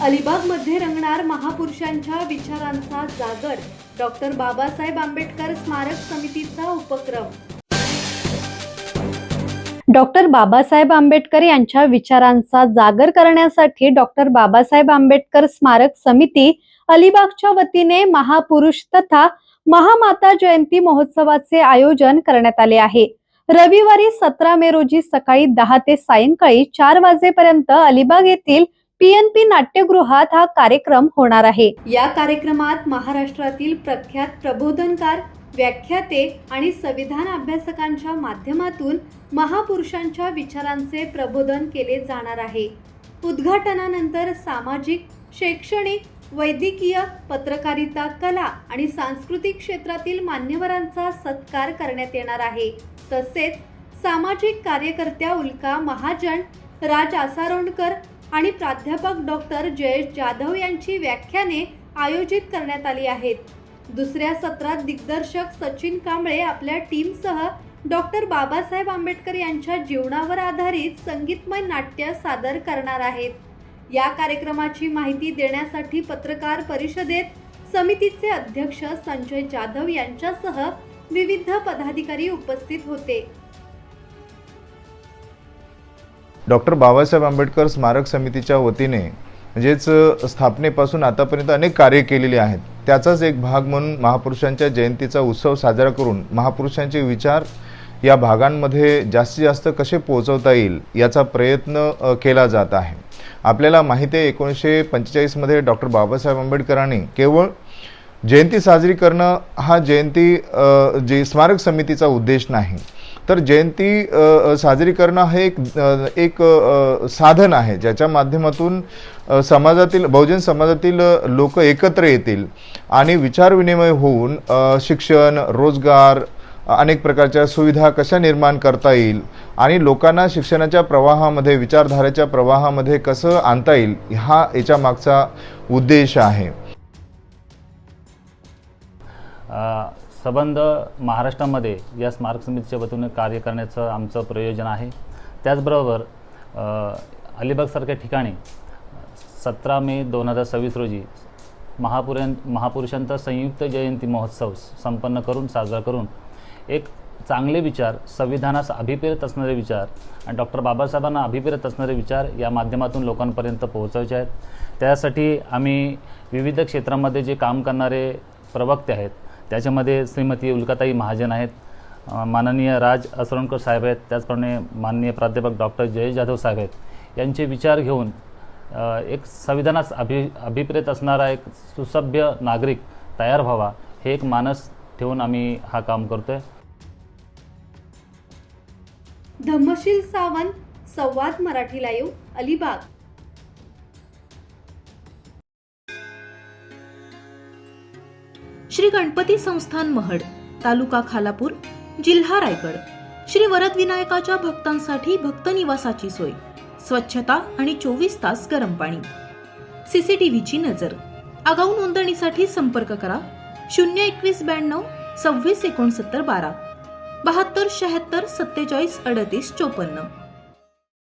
अलिबागमध्ये रंगणार महापुरुषांच्या विचारांचा जागर. डॉक्टर बाबासाहेब आंबेडकर स्मारक समितीचा उपक्रम. डॉक्टर बाबासाहेब आंबेडकर यांच्या विचारांचा जागर करण्यासाठी डॉक्टर बाबासाहेब आंबेडकर स्मारक समिती अलिबागच्या वतीने महापुरुष तथा महामाता जयंती महोत्सवाचे आयोजन करण्यात आले आहे. रविवारी 17 मे रोजी सकाळी 10 ते सायंकाळी 4 वाजेपर्यंत अलिबाग येथील PNP नाट्यगृहात हा कार्यक्रम होणार आहे. या कार्यक्रमात महाराष्ट्रातील प्रख्यात प्रबोधनकार, व्याख्याते आणि संविधान अभ्यासकांच्या माध्यमातून महापुरुषांच्या विचारांचे प्रबोधन केले जाणार आहे. उद्घाटनानंतर सामाजिक, शैक्षणिक, वैद्यकीय, पत्रकारिता, कला आणि सांस्कृतिक क्षेत्रातील मान्यवरांचा सत्कार करण्यात येणार आहे. तसेच सामाजिक कार्यकर्त्या उल्का महाजन, राज आसारोणकर आणि प्राध्यापक डॉक्टर जयेश जाधव यांची व्याख्याने आयोजित करण्यात आली आहेत. दुसऱ्या सत्रात दिग्दर्शक सचिन कांबळे आपल्या टीमसह डॉक्टर बाबासाहेब आंबेडकर यांच्या जीवनावर आधारित संगीतमय नाट्य सादर करणार आहेत. या कार्यक्रमाची माहिती देण्यासाठी पत्रकार परिषदेत समितीचे अध्यक्ष संजय जाधव यांच्यासह विविध पदाधिकारी उपस्थित होते. डॉक्टर बाबासाहेब आंबेडकर स्मारक समितीच्या वतीने म्हणजेच स्थापनेपासून आतापर्यंत अनेक कार्य केलेली आहेत. त्याचाच एक भाग म्हणून महापुरुषांच्या जयंतीचा उत्सव साजरा करून महापुरुषांचे विचार या भागांमध्ये जास्तीत जास्त कसे पोहोचवता येईल याचा प्रयत्न केला जात आहे. आपल्याला माहिती आहे 1945 मध्ये डॉक्टर बाबासाहेब आंबेडकरांनी केवळ जयंती साजरी करणं हा जयंती स्मारक समितीचा उद्देश नाही, तर जयंती साजरी करणं हे एक साधन आहे ज्याच्या माध्यमातून समाजातील बहुजन समाजातील लोक एकत्र येतील आणि विचार विनिमय होऊन शिक्षण, रोजगार, अनेक प्रकारच्या सुविधा कशा निर्माण करता येईल आणि लोकांना शिक्षणाच्या प्रवाहामध्ये, विचारधारेच्या प्रवाहामध्ये कसं आणता येईल हा याच्या मागचा उद्देश आहे. संबंध महाराष्ट्रामध्ये या स्मारक समितीच्या वतीने कार्य करण्याचं आमचं प्रयोजन आहे. त्याचबरोबर अलिबागसारख्या ठिकाणी 17 मे 2026 रोजी महापुरुषांचा संयुक्त जयंती महोत्सव संपन्न करून साजरा करून एक चांगले विचार, संविधानास अभिप्रेत असणारे विचार आणि डॉक्टर बाबासाहेबांना अभिप्रेत असणारे विचार या माध्यमातून लोकांपर्यंत पोहोचवायचे आहेत. त्यासाठी आम्ही विविध क्षेत्रामध्ये जे काम करणारे प्रवक्ते आहेत त्याच्यामध्ये श्रीमती उल्काताई महाजन आहेत, माननीय राज आसारोणकर साहेब आहेत, त्याचप्रमाणे माननीय प्राध्यापक डॉक्टर जयेश जाधव साहेब आहेत. यांचे विचार घेऊन एक संविधानास अभिप्रेत असणारा एक सुसभ्य नागरिक तयार व्हावा हे एक मानस ठेवून आम्ही हा काम करतोय. धम्मशील सावंत, संवाद मराठी लाईव्ह, अलिबाग. श्री गणपती संस्थान महड, तालुका खालापूर, जिल्हा रायगड. श्री वरदविनायकाच्या भक्तांसाठी भक्त निवासाची सोय, स्वच्छता आणि 24 तास गरम पाणी. CCTVची नजर. आगाऊ नोंदणीसाठी संपर्क करा 02192 26 69 12 72 76 47 38 54.